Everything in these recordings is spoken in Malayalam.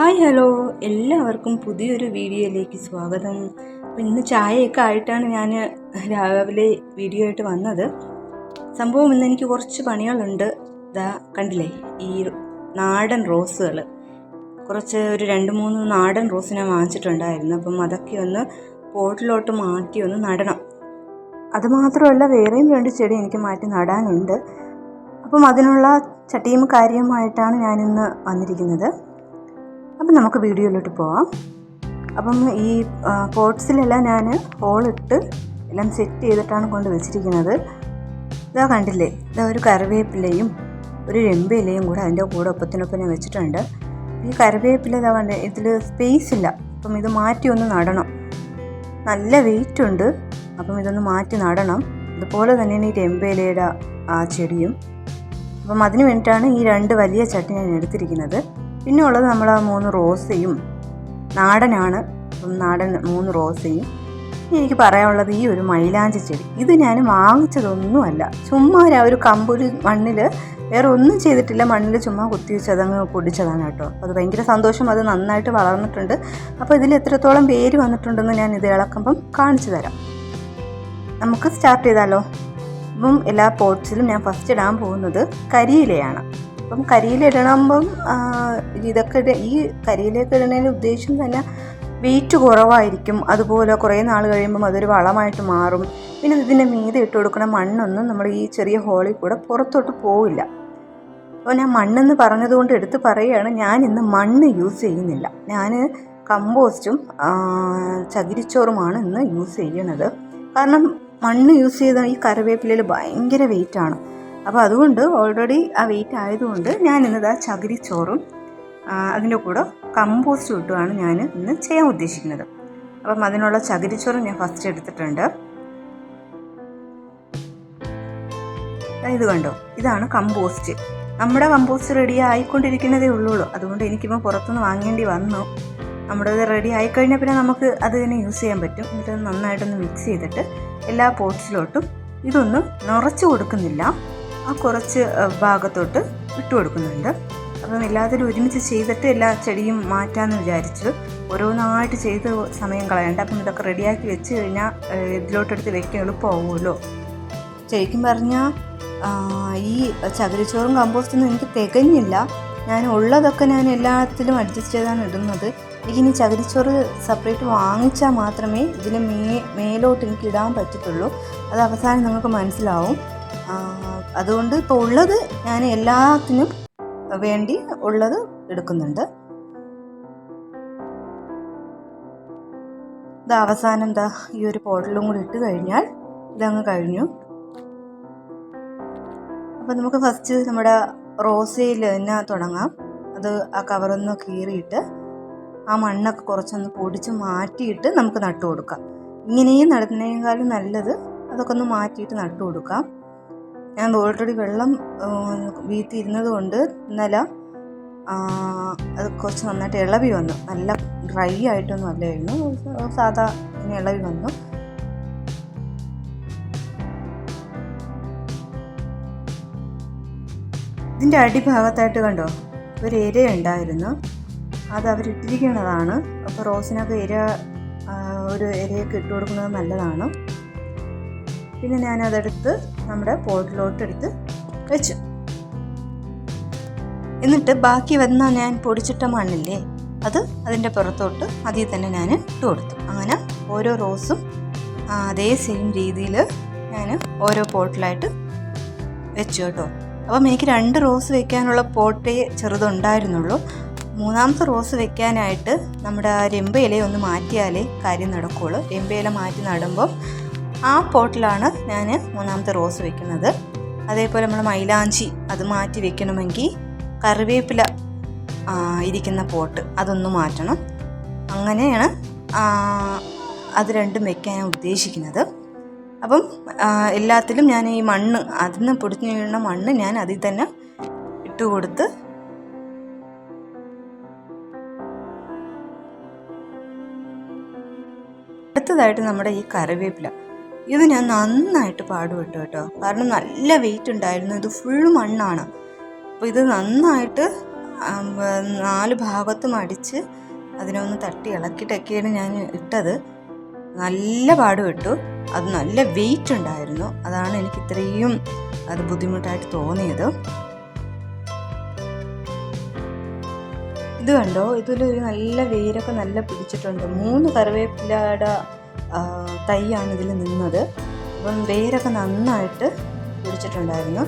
ഹായ് ഹലോ, എല്ലാവർക്കും പുതിയൊരു വീഡിയോയിലേക്ക് സ്വാഗതം. അപ്പോൾ ഇന്ന് ചായയൊക്കെ ആയിട്ടാണ് ഞാൻ രാവിലെ വീഡിയോ ആയിട്ട് വന്നത്. സംഭവം ഇന്ന് എനിക്ക് കുറച്ച് പണികളുണ്ട്. ഇതാ കണ്ടില്ലേ, ഈ നാടൻ റോസുകൾ ഒരു 2-3 നാടൻ റോസ് ഞാൻ വാങ്ങിച്ചിട്ടുണ്ടായിരുന്നു. അപ്പം അതൊക്കെ ഒന്ന് പോട്ടിലോട്ട് മാറ്റി ഒന്ന് നടണം. അതുമാത്രമല്ല, വേറെയും 2 ചെടി എനിക്ക് മാറ്റി നടാനുണ്ട്. അപ്പം അതിനുള്ള ചട്ടിയും കാര്യവുമായിട്ടാണ് ഞാനിന്ന് വന്നിരിക്കുന്നത്. അപ്പം നമുക്ക് വീഡിയോയിലോട്ട് പോവാം. അപ്പം ഈ പോട്ട്സിലെല്ലാം ഞാൻ ഹോളിട്ട് എല്ലാം സെറ്റ് ചെയ്തിട്ടാണ് കൊണ്ട് വെച്ചിരിക്കുന്നത്. ഇതാ കണ്ടില്ലേ, ഇതാ ഒരു കറിവേപ്പിലയും ഒരു രമ്പയിലയും കൂടെ അതിൻ്റെ കൂടെ ഒപ്പത്തിനൊപ്പം ഞാൻ വെച്ചിട്ടുണ്ട്. ഈ കറിവേപ്പില ഇതാ കണ്ടേ, ഇതിൽ സ്പേസ് ഇല്ല. അപ്പം ഇത് മാറ്റി ഒന്ന് നടണം. നല്ല വെയിറ്റ് ഉണ്ട്. അപ്പം ഇതൊന്ന് മാറ്റി നടണം. അതുപോലെ തന്നെയാണ് ഈ രമ്പയിലയുടെ ആ ചെടിയും. അപ്പം അതിന് വേണ്ടിയിട്ടാണ് ഈ 2 വലിയ ചട്ടി ഞാൻ എടുത്തിരിക്കുന്നത്. പിന്നെ ഉള്ളത് നമ്മൾ ആ 3 റോസയും നാടനാണ്. നാടൻ 3 റോസയും. എനിക്ക് പറയാനുള്ളത് ഈ ഒരു മൈലാഞ്ചി ചെടി. ഇത് ഞാൻ വാങ്ങിച്ചതൊന്നുമല്ല, ചുമ്മാ ഒരു കമ്പൊരു മണ്ണിൽ വേറെ ഒന്നും ചെയ്തിട്ടില്ല, മണ്ണിൽ ചുമ്മാ കുത്തി വെച്ചതങ്ങ് പൊടിച്ചതാണ് കേട്ടോ. അത് ഭയങ്കര സന്തോഷം, അത് നന്നായിട്ട് വളർന്നിട്ടുണ്ട്. അപ്പോൾ ഇതിൽ എത്രത്തോളം വേര് വന്നിട്ടുണ്ടെന്ന് ഞാൻ ഇത് ഇളക്കുമ്പം കാണിച്ചു തരാം. നമുക്ക് സ്റ്റാർട്ട് ചെയ്താലോ. അപ്പം എല്ലാ പോട്ട്സിലും ഞാൻ ഫസ്റ്റ് ഇടാൻ പോകുന്നത് കരിയിലയാണ്. അപ്പം കരിയില ഇടണമ്പം ഈ കരിയിലയൊക്കെ ഇടുന്നതിന് ഉദ്ദേശം തന്നെ വെയിറ്റ് കുറവായിരിക്കും. അതുപോലെ കുറേ നാൾ കഴിയുമ്പം അതൊരു വളമായിട്ട് മാറും. പിന്നെ ഇതിൻ്റെ മീതെ ഇട്ട് കൊടുക്കുന്ന മണ്ണൊന്നും നമ്മൾ ഈ ചെറിയ ഹോളിൽ കൂടെ പുറത്തോട്ട് പോവില്ല. അപ്പോൾ ഞാൻ മണ്ണെന്ന് പറഞ്ഞതുകൊണ്ട് എടുത്ത് പറയുകയാണ്, ഞാൻ ഇന്ന് മണ്ണ് യൂസ് ചെയ്യുന്നില്ല. ഞാൻ കമ്പോസ്റ്റും ചകിരിച്ചോറുമാണ് ഇന്ന് യൂസ് ചെയ്യണത്. കാരണം മണ്ണ് യൂസ് ചെയ്ത ഈ കറിവേപ്പിലയിൽ ഭയങ്കര വെയിറ്റാണ്. അപ്പോൾ അതുകൊണ്ട് ഓൾറെഡി ആ വെയിറ്റ് ആയതുകൊണ്ട് ഞാൻ ഇന്നിതാ ചകിരിച്ചോറും അതിൻ്റെ കൂടെ കമ്പോസ്റ്റ് ഇട്ടുമാണ് ഞാൻ ഇന്ന് ചെയ്യാൻ ഉദ്ദേശിക്കുന്നത്. അപ്പം അതിനുള്ള ചകിരിച്ചോറും ഞാൻ ഫസ്റ്റ് എടുത്തിട്ടുണ്ട്. ഇത് കണ്ടോ, ഇതാണ് കമ്പോസ്റ്റ്. നമ്മുടെ കമ്പോസ്റ്റ് റെഡി ആയിക്കൊണ്ടിരിക്കുന്നതേ ഉള്ളൂ. അതുകൊണ്ട് എനിക്കിപ്പോൾ പുറത്തുനിന്ന് വാങ്ങേണ്ടി വന്നു. നമ്മുടേത് റെഡി ആയിക്കഴിഞ്ഞാൽ പിന്നെ നമുക്ക് അത് തന്നെ യൂസ് ചെയ്യാൻ പറ്റും. എന്നിട്ട് നന്നായിട്ടൊന്ന് മിക്സ് ചെയ്തിട്ട് എല്ലാ പോട്ട്സിലോട്ടും ഇതൊന്ന് നിറച്ച് കൊടുക്കുന്നില്ല, ആ കുറച്ച് ഭാഗത്തോട്ട് ഇട്ട് കൊടുക്കുന്നുണ്ട്. അപ്പം എല്ലാത്തിലും ഒരുമിച്ച് ചെയ്തിട്ട് എല്ലാ ചെടിയും മാറ്റാമെന്ന് വിചാരിച്ചു. ഓരോന്നായിട്ട് ചെയ്ത് സമയം കളയണ്ട. അപ്പം ഇതൊക്കെ റെഡിയാക്കി വെച്ച് കഴിഞ്ഞാൽ ഇതിലോട്ടെടുത്ത് വെക്കാൻ എളുപ്പമാവുമല്ലോ. ശരിക്കും പറഞ്ഞാൽ ഈ ചകിരിച്ചോറും കമ്പോസ്റ്റൊന്നും എനിക്ക് തികഞ്ഞില്ല. ഞാൻ ഉള്ളതൊക്കെ ഞാൻ എല്ലാത്തിലും അഡ്ജസ്റ്റ് ചെയ്താണ് ഇടുന്നത്. എനിക്കിനി ചകിരിച്ചോറ് സെപ്പറേറ്റ് വാങ്ങിച്ചാൽ മാത്രമേ ഇതിന് മേലോട്ട് എനിക്ക് ഇടാൻ പറ്റത്തുള്ളൂ. അത് അവസാനം നിങ്ങൾക്ക് മനസ്സിലാവും. അതുകൊണ്ട് ഇപ്പോൾ ഉള്ളത് ഞാൻ എല്ലാത്തിനും വേണ്ടി ഉള്ളത് എടുക്കുന്നുണ്ട്. ഇത് അവസാനം ഈ ഒരു പോട്ടിലും കൂടി ഇട്ട് കഴിഞ്ഞാൽ ഇതങ്ങ് കഴിഞ്ഞു. അപ്പോൾ നമുക്ക് ഫസ്റ്റ് നമ്മുടെ റോസയിൽ തന്നെ തുടങ്ങാം. അത് ആ കവറൊന്ന് കീറിയിട്ട് ആ മണ്ണൊക്കെ കുറച്ചൊന്ന് പൊടിച്ച് മാറ്റിയിട്ട് നമുക്ക് നട്ടു കൊടുക്കാം. ഇങ്ങനെയും നടുന്നതിനേക്കാളും നല്ലത് അതൊക്കെ ഒന്ന് മാറ്റിയിട്ട് നട്ടു കൊടുക്കാം. ഞാൻ ഓൾറെഡി വെള്ളം വീഴ്ത്തിയിരുന്നത് കൊണ്ട് ഇന്നലെ അത് കുറച്ച് നന്നായിട്ട് ഇളവി വന്നു. നല്ല ഡ്രൈ ആയിട്ടൊന്നും അല്ലായിരുന്നു, സാധാ ഇങ്ങനെ ഇളവി വന്നു. ഇതിൻ്റെ അടിഭാഗത്തായിട്ട് കണ്ടോ, ഒരു ഇര ഉണ്ടായിരുന്നു. അത് അവരിട്ടിരിക്കുന്നതാണ്. അപ്പോൾ റോസിനൊക്കെ ഒരു ഇരയൊക്കെ ഇട്ട് കൊടുക്കുന്നത് നല്ലതാണ്. പിന്നെ ഞാനതെടുത്ത് നമ്മുടെ പോട്ടിലോട്ടെടുത്ത് വെച്ചു. എന്നിട്ട് ബാക്കി വന്ന ഞാൻ പൊടിച്ചിട്ട മണ്ണില്ലേ, അത് അതിൻ്റെ പുറത്തോട്ട് അതിൽ തന്നെ ഞാൻ ഇട്ട് കൊടുത്തു. അങ്ങനെ ഓരോ റോസും അതേ സെയിം രീതിയിൽ ഞാൻ ഓരോ പോട്ടിലായിട്ട് വെച്ചു കേട്ടോ. അപ്പം എനിക്ക് 2 റോസ് വെക്കാനുള്ള പോട്ടേ ചെറുതുണ്ടായിരുന്നുള്ളൂ. 3ാമത്തെ റോസ് വെക്കാനായിട്ട് നമ്മുടെ രമ്പയില ഒന്ന് മാറ്റിയാലേ കാര്യം നടക്കുകയുള്ളൂ. രമ്പയില മാറ്റി നടുമ്പോൾ ആ പോട്ടിലാണ് ഞാൻ 3ാമത്തെ റോസ് വെക്കുന്നത്. അതേപോലെ നമ്മൾ മൈലാഞ്ചി അത് മാറ്റി വെക്കണമെങ്കിൽ കറിവേപ്പില ഇരിക്കുന്ന പോട്ട് അതൊന്ന് മാറ്റണം. അങ്ങനെയാണ് അത് രണ്ടും വെക്കാൻ ഞാൻ ഉദ്ദേശിക്കുന്നത്. അപ്പം എല്ലാത്തിലും ഞാൻ ഈ മണ്ണ് അതിന് പൊടിഞ്ഞു വീഴുന്ന മണ്ണ് ഞാൻ അതിൽ തന്നെ ഇട്ട് കൊടുത്ത് അടുത്തതായിട്ട് നമ്മുടെ ഈ കറിവേപ്പില ഇത് ഞാൻ നന്നായിട്ട് പാടുപെട്ടു കേട്ടോ. കാരണം നല്ല വെയിറ്റ് ഉണ്ടായിരുന്നു. ഇത് ഫുള്ള് മണ്ണാണ്. അപ്പോൾ ഇത് നന്നായിട്ട് 4 ഭാഗത്തും അടിച്ച് അതിനൊന്ന് തട്ടി ഇളക്കിയിട്ടൊക്കെയാണ് ഞാൻ ഇട്ടത്. നല്ല പാടുപെട്ടു. അത് നല്ല വെയിറ്റ് ഉണ്ടായിരുന്നു. അതാണ് എനിക്ക് ഇത്രയും അത് ബുദ്ധിമുട്ടായിട്ട് തോന്നിയത്. ഇത് കണ്ടോ, ഇതിലൊരു നല്ല വേരൊക്കെ നല്ല പിടിച്ചിട്ടുണ്ട്. 3 കറിവേപ്പിലയുടെ തൈയാണ് ഇതിൽ നിന്നത്. അപ്പം വേരൊക്കെ നന്നായിട്ട് പിടിച്ചിട്ടുണ്ടായിരുന്നു.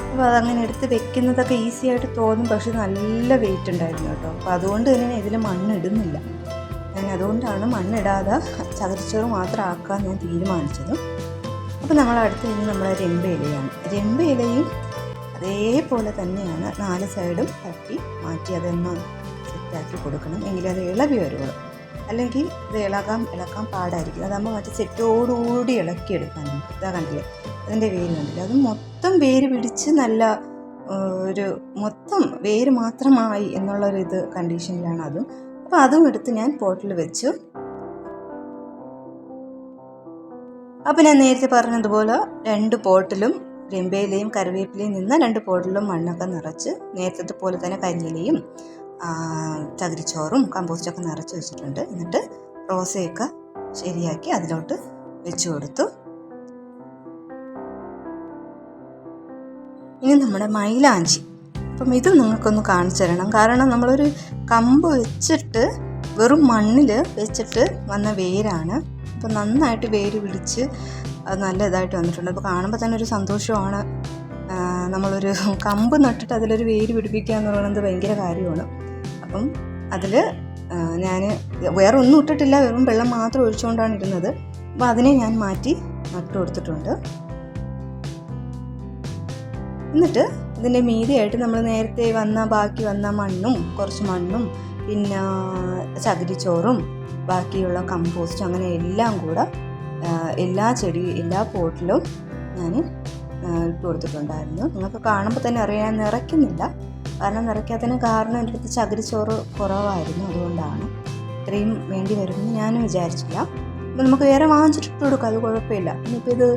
അപ്പോൾ അതങ്ങനെ എടുത്ത് വെക്കുന്നതൊക്കെ ഈസി ആയിട്ട് തോന്നും, പക്ഷെ നല്ല വെയിറ്റ് ഉണ്ടായിരുന്നു കേട്ടോ. അപ്പോൾ അതുകൊണ്ട് തന്നെ ഇതിൽ മണ്ണിടുന്നില്ല. ഞാൻ അതുകൊണ്ടാണ് മണ്ണിടാതെ ചകിരിച്ചോറ് മാത്രം ആക്കാൻ ഞാൻ തീരുമാനിച്ചത്. അപ്പോൾ നമ്മൾ അടുത്ത് കഴിഞ്ഞ് നമ്മളെ രമ്പ ഇലയാണ്. രമ്പ ഇലയും അതേപോലെ തന്നെയാണ് 4 സൈഡും തട്ടി മാറ്റി അതൊന്ന് സെറ്റാക്കി കൊടുക്കണം, എങ്കിലും അത് ഇളകി വരുള്ളൂ. അല്ലെങ്കിൽ ഇത് ഇളക്കാൻ പാടായിരിക്കും. അതാകുമ്പോൾ മറ്റേ സെറ്റോടുകൂടി ഇളക്കിയെടുക്കാൻ നമുക്ക്. ഇതാ കണ്ടില്ലേ, അതിൻ്റെ വേര് കണ്ടില്ലേ, അത് മൊത്തം വേര് പിടിച്ച് നല്ല ഒരു മൊത്തം വേര് മാത്രമായി എന്നുള്ളൊരിത് കണ്ടീഷനിലാണ് അതും. അപ്പോൾ അതും എടുത്ത് ഞാൻ പോട്ടിൽ വെച്ചു. അപ്പോൾ ഞാൻ നേരത്തെ പറഞ്ഞതുപോലെ 2 പോട്ടിലും രമ്പയിലയും കറിവേപ്പിലയും നിന്ന് 2 പോട്ടിലും മണ്ണൊക്കെ നിറച്ച് നേരത്തെ പോലെ തന്നെ കരിയിലയും ചകിരിച്ചോറും കമ്പോസ്റ്റൊക്കെ നിറച്ച് വെച്ചിട്ടുണ്ട്. എന്നിട്ട് റോസയൊക്കെ ശരിയാക്കി അതിലോട്ട് വെച്ച് കൊടുത്തു. ഇനി നമ്മുടെ മൈലാഞ്ചി. അപ്പം ഇത് നിങ്ങൾക്കൊന്ന് കാണിച്ചു തരണം. കാരണം നമ്മളൊരു കമ്പ് വെച്ചിട്ട് വെറും മണ്ണിൽ വെച്ചിട്ട് വന്ന വേരാണ്. അപ്പം നന്നായിട്ട് വേര് പിടിച്ച് അത് നല്ല ഇതായിട്ട് വന്നിട്ടുണ്ട്. അപ്പോൾ കാണുമ്പോൾ തന്നെ ഒരു സന്തോഷമാണ്. നമ്മളൊരു കമ്പ് നട്ടിട്ട് അതിലൊരു വേര് പിടിപ്പിക്കുക എന്ന് പറയുന്നത് ഭയങ്കര കാര്യമാണ്. അപ്പം അതിൽ ഞാൻ വേറെ ഒന്നും ഇട്ടിട്ടില്ല, വെറും വെള്ളം മാത്രം ഒഴിച്ചുകൊണ്ടാണ് ഇരുന്നത്. അപ്പോൾ അതിനെ ഞാൻ മാറ്റി നട്ടു കൊടുത്തിട്ടുണ്ട്. എന്നിട്ട് ഇതിൻ്റെ മീതിയായിട്ട് നമ്മൾ നേരത്തെ ബാക്കി വന്ന മണ്ണും കുറച്ച് മണ്ണും പിന്നെ ചകിരിച്ചോറും ബാക്കിയുള്ള കമ്പോസ്റ്റും അങ്ങനെ എല്ലാം കൂടെ എല്ലാ പോട്ടിലും ഞാൻ ഇട്ട് കൊടുത്തിട്ടുണ്ടായിരുന്നു. നിങ്ങൾക്ക് കാണുമ്പോൾ തന്നെ അറിയാൻ നിറയ്ക്കുന്നില്ല. കാരണം നിറയ്ക്കാത്തതിന് കാരണം എൻ്റെ അടുത്ത് ചകിരിച്ചോറ് കുറവായിരുന്നു. അതുകൊണ്ടാണ് ഇത്രയും വേണ്ടി വരുമെന്ന് ഞാനും വിചാരിച്ചില്ല. അപ്പോൾ നമുക്ക് വേറെ വാങ്ങിച്ചിട്ട് കൊടുക്കാം, അത് കുഴപ്പമില്ല. ഇനിയിപ്പോൾ ഇത്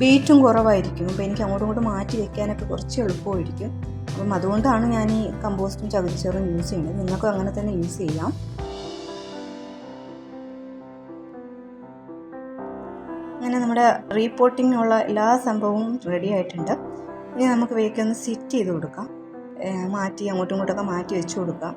വെയിറ്റും കുറവായിരിക്കും. അപ്പോൾ എനിക്ക് അങ്ങോട്ടും ഇങ്ങോട്ടും മാറ്റി വെക്കാനൊക്കെ കുറച്ച് എളുപ്പമായിരിക്കും. അപ്പം അതുകൊണ്ടാണ് ഞാൻ ഈ കമ്പോസ്റ്റും ചകിരിച്ചോറും യൂസ് ചെയ്യുന്നത്. നിങ്ങൾക്കും അങ്ങനെ തന്നെ യൂസ് ചെയ്യാം. അങ്ങനെ നമ്മുടെ റീപോട്ടിങ്ങിനുള്ള എല്ലാ സംഭവവും റെഡി ആയിട്ടുണ്ട്. ഇനി നമുക്ക് വേഗം സെറ്റ് ചെയ്ത് കൊടുക്കാം. അങ്ങോട്ടും ഇങ്ങോട്ടൊക്കെ മാറ്റി വെച്ച് കൊടുക്കാം.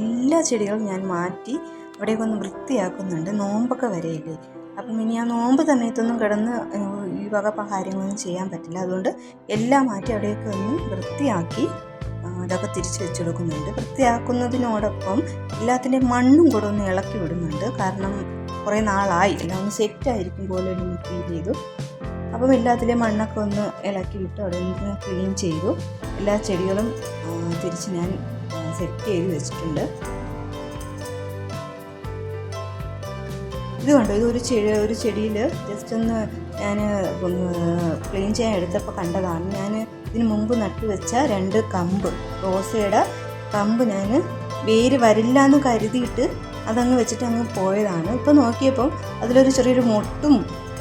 എല്ലാ ചെടികളും ഞാൻ മാറ്റി അവിടെയൊക്കെ ഒന്ന് വൃത്തിയാക്കുന്നുണ്ട്. നോമ്പൊക്കെ വരെയില്ലേ, അപ്പം ഇനി ആ നോമ്പ് സമയത്തൊന്നും കിടന്ന് ഈ വക കാര്യങ്ങളൊന്നും ചെയ്യാൻ പറ്റില്ല. അതുകൊണ്ട് എല്ലാം മാറ്റി അവിടെയൊക്കെ ഒന്ന് വൃത്തിയാക്കി അതൊക്കെ തിരിച്ച് വെച്ച് കൊടുക്കുന്നുണ്ട്. വൃത്തിയാക്കുന്നതിനോടൊപ്പം എല്ലാത്തിൻ്റെയും മണ്ണും കൂടെ ഒന്ന് ഇളക്കി വിടുന്നുണ്ട്. കാരണം കുറേ നാളായി എല്ലാം ഒന്ന് സെറ്റായിരിക്കും പോലെ ഒരു ഫീൽ ചെയ്തു. അപ്പം എല്ലാത്തിലെയും മണ്ണൊക്കെ ഒന്ന് ഇളക്കി വിട്ട് അവിടെ ഒന്ന് ക്ലീൻ ചെയ്തു. എല്ലാ ചെടികളും തിരിച്ച് ഞാൻ സെറ്റ് ചെയ്ത് വെച്ചിട്ടുണ്ട്. ഇത് കണ്ടോ, ഇതൊരു ചെടിയിൽ ജസ്റ്റ് ഒന്ന് ഞാൻ ക്ലീൻ ചെയ്യാൻ എടുത്തപ്പോൾ കണ്ടതാണ്. ഞാൻ ഇതിന് മുമ്പ് നട്ടുവെച്ച 2 കമ്പ് റോസയുടെ കമ്പ് ഞാൻ വേര് വരില്ല എന്ന് കരുതിയിട്ട് അതങ്ങ് വെച്ചിട്ട് അങ്ങ് പോയതാണ്. ഇപ്പോൾ നോക്കിയപ്പോൾ അതിലൊരു ചെറിയൊരു മൊട്ടും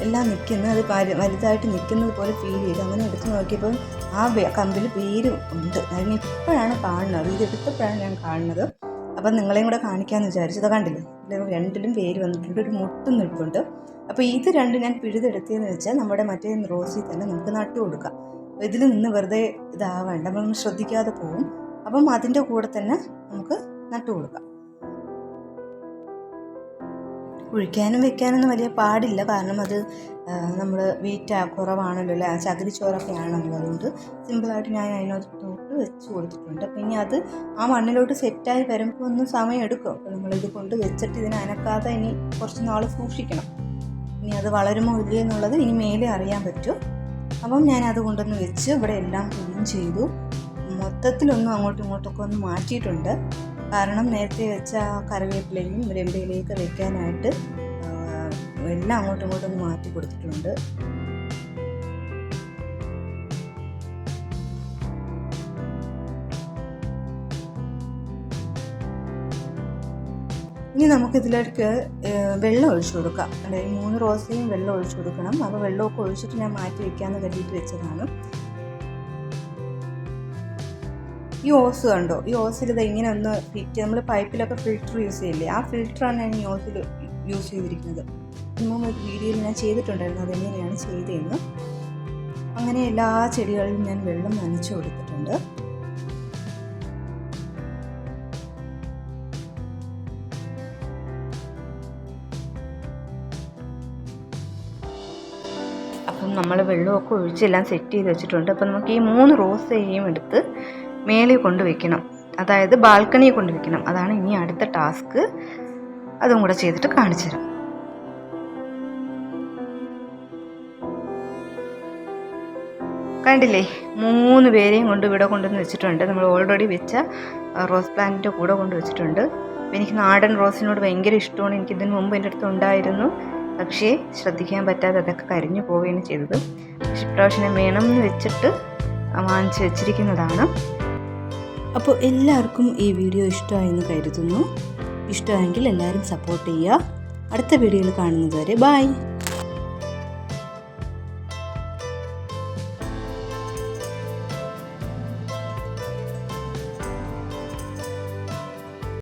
എല്ലാം നിൽക്കുന്നത്, അത് വലുതായിട്ട് നിൽക്കുന്നത് പോലെ ഫീൽ ചെയ്തു. അങ്ങനെ എടുത്ത് നോക്കിയപ്പോൾ ആ കമ്പിൽ വേര് ഉണ്ട്. അതിന് ഇപ്പോഴാണ് കാണുന്നത്, ഇത് എടുത്തപ്പോഴാണ് ഞാൻ കാണുന്നത്. അപ്പം നിങ്ങളെയും കൂടെ കാണിക്കാമെന്ന് വിചാരിച്ചത്. കണ്ടില്ലേ, ഇതിൽ 2ലും വേര് വന്നിട്ടുണ്ട്, ഒരു മുട്ടും നിൽപ്പുണ്ട്. അപ്പോൾ ഇത് 2 ഞാൻ പിഴുതെടുത്തതെന്ന് വെച്ചാൽ നമ്മുടെ മറ്റേ റോസിൽ തന്നെ നമുക്ക് നട്ടു കൊടുക്കാം. ഇതിൽ നിന്ന് വെറുതെ ഇതാവേണ്ട, നമ്മൾ ശ്രദ്ധിക്കാതെ പോകും. അപ്പം അതിൻ്റെ കൂടെ തന്നെ നമുക്ക് നട്ടു കൊടുക്കാം. കുഴിക്കാനും വെക്കാനൊന്നും വലിയ പാടില്ല, കാരണം അത് നമ്മൾ വെയിറ്റ് കുറവാണല്ലോ അല്ലേ, ചകിരിച്ചോറൊക്കെ ആണല്ലോ. അതുകൊണ്ട് സിമ്പിളായിട്ട് ഞാൻ അതിനകത്തോട്ട് വെച്ച് കൊടുത്തിട്ടുണ്ട്. അപ്പം ഇനി അത് ആ മണ്ണിലോട്ട് സെറ്റായി വരുമ്പോൾ ഒന്ന് സമയം എടുക്കും. അപ്പോൾ നമ്മളിത് കൊണ്ട് വെച്ചിട്ട് ഇതിനെ അനക്കാതെ ഇനി കുറച്ച് നാൾ സൂക്ഷിക്കണം. ഇനി അത് വളരുമോ ഇല്ലയോ എന്നുള്ളത് ഇനി മേലെ അറിയാൻ പറ്റും. അപ്പം ഞാൻ അത് കൊണ്ടൊന്ന് വെച്ച് ഇവിടെ എല്ലാം ക്ലീൻ ചെയ്തു. മൊത്തത്തിലൊന്നും അങ്ങോട്ടും ഇങ്ങോട്ടൊക്കെ ഒന്ന് മാറ്റിയിട്ടുണ്ട്. കാരണം നേരത്തെ വെച്ച കറിവേപ്പിലയും രമ്പയിലേക്ക് വെക്കാനായിട്ട് എല്ലാം അങ്ങോട്ടും ഇങ്ങോട്ടും ഒന്ന് മാറ്റി കൊടുത്തിട്ടുണ്ട്. ഇനി നമുക്കിതിലേക്ക് വെള്ളം ഒഴിച്ചു കൊടുക്കാം. അതായത് 3 റോസയും വെള്ളം ഒഴിച്ചു കൊടുക്കണം. അപ്പോൾ വെള്ളമൊക്കെ ഒഴിച്ചിട്ട് ഞാൻ മാറ്റി വയ്ക്കാമെന്ന് കരുതിയിട്ട് വെച്ചതാണ്. ഈ ഓസ് കണ്ടോ, ഈ ഓസിൽ ഇത് ഇങ്ങനെ ഒന്ന് ഫിറ്റ്, നമ്മൾ പൈപ്പിലൊക്കെ ഫിൽറ്റർ യൂസ് ചെയ്യില്ലേ, ആ ഫിൽറ്ററാണ് ഞാൻ ഈ ഓസിൽ യൂസ് ചെയ്തിരിക്കുന്നത്. മുമ്പ് ഒരു വീഡിയോയിൽ ഞാൻ ചെയ്തിട്ടുണ്ടായിരുന്നു അതെങ്ങനെയാണ് ചെയ്തതെന്ന്. അങ്ങനെ എല്ലാ ചെടികളിലും ഞാൻ വെള്ളം നനച്ചു കൊടുത്തിട്ടുണ്ട്. അപ്പം നമ്മൾ വെള്ളമൊക്കെ ഒഴിച്ചെല്ലാം സെറ്റ് ചെയ്ത് വെച്ചിട്ടുണ്ട്. അപ്പം നമുക്ക് ഈ 3 റോസയും എടുത്ത് മേളിൽ കൊണ്ടുവയ്ക്കണം, അതായത് ബാൽക്കണിയിൽ കൊണ്ടുവയ്ക്കണം. അതാണ് ഇനി അടുത്ത ടാസ്ക്. അതും കൂടെ ചെയ്തിട്ട് കാണിച്ചു തരാം. കണ്ടില്ലേ, 3 പേരെയും കൊണ്ട് ഇവിടെ കൊണ്ടുവന്ന് വെച്ചിട്ടുണ്ട്. നമ്മൾ ഓൾറെഡി വെച്ച റോസ് പ്ലാന്റിൻ്റെ കൂടെ കൊണ്ട് വെച്ചിട്ടുണ്ട്. എനിക്ക് നാടൻ റോസിനോട് ഭയങ്കര ഇഷ്ടമാണ്. എനിക്കിതിന് മുമ്പ് എൻ്റെ അടുത്ത് ഉണ്ടായിരുന്നു, പക്ഷേ ശ്രദ്ധിക്കാൻ പറ്റാതെ അതൊക്കെ കരിഞ്ഞു പോവുകയാണ് ചെയ്തത്. പക്ഷെ ഇപ്രാവശ്യം വേണമെന്ന് വെച്ചിട്ട് വാങ്ങിച്ച് വെച്ചിരിക്കുന്നതാണ്. അപ്പോൾ എല്ലാവർക്കും ഈ വീഡിയോ ഇഷ്ടമായെന്ന് കരുതുന്നു. ഇഷ്ടമായെങ്കിൽ എല്ലാവരും സപ്പോർട്ട് ചെയ്യുക. അടുത്ത വീഡിയോയിൽ കാണുന്നത് വരെ ബൈ.